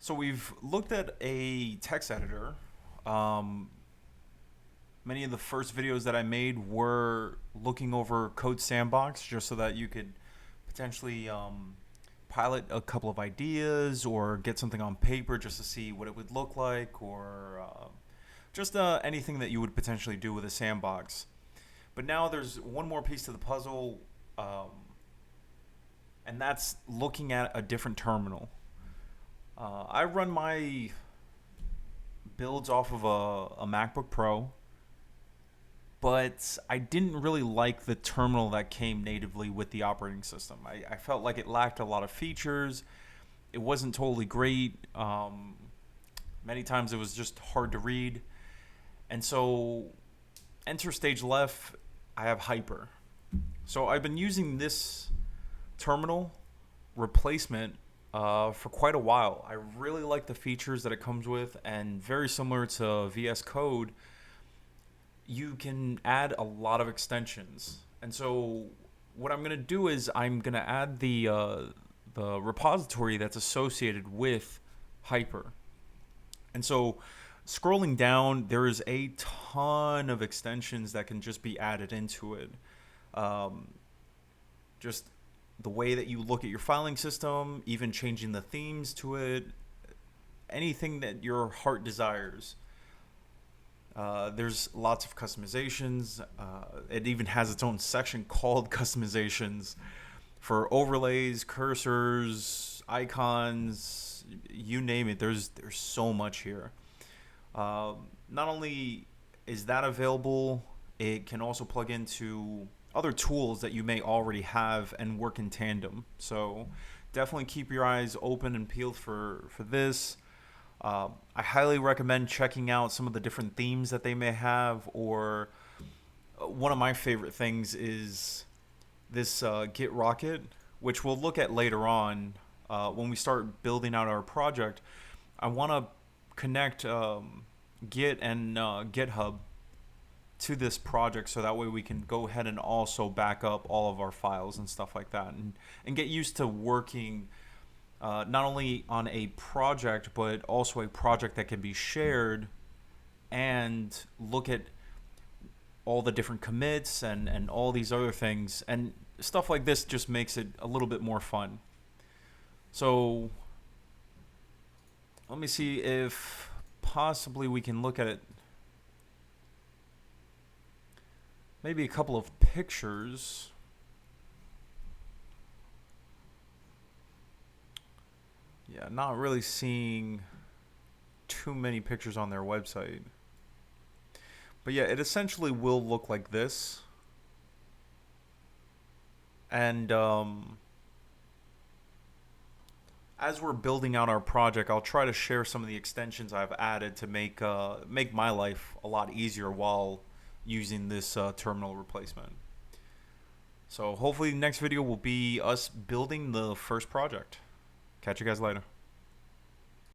So we've looked at a text editor. Um, Many of the first videos that I made were looking over Code Sandbox just so that you could potentially pilot a couple of ideas or get something on paper just to see what it would look like or just anything that you would potentially do with a sandbox. But now there's one more piece to the puzzle, and that's looking at a different terminal. I run my builds off of a MacBook Pro, but I didn't really like the terminal that came natively with the operating system. I felt like it lacked a lot of features. It wasn't totally great. Many times it was just hard to read. And so, enter stage left, I have Hyper. So I've been using this terminal replacement for quite a while. I really like the features that it comes with, and very similar to VS Code, you can add a lot of extensions. And so what I'm going to do is I'm going to add the repository that's associated with Hyper. And so scrolling down, there is a ton of extensions that can just be added into it. Um, just the way that you look at your filing system, even changing the themes to it, anything that your heart desires. There's lots of customizations. It even has its own section called customizations for overlays, cursors, icons, you name it. There's so much here. Not only is that available, it can also plug into other tools that you may already have and work in tandem. So definitely keep your eyes open and peeled for this. I highly recommend checking out some of the different themes that they may have, or one of my favorite things is this Git Rocket, which we'll look at later on when we start building out our project. I want to connect Git and GitHub to this project so that way we can go ahead and also back up all of our files and stuff like that, and get used to working not only on a project but also a project that can be shared, and look at all the different commits and all these other things, and stuff like this just makes it a little bit more fun. So let me see if possibly we can look at it, maybe a couple of pictures. Yeah, not really seeing too many pictures on their website. But yeah, it essentially will look like this. And as we're building out our project, I'll try to share some of the extensions I've added to make my life a lot easier while using this terminal replacement. So hopefully the next video will be us building the first project. Catch you guys later.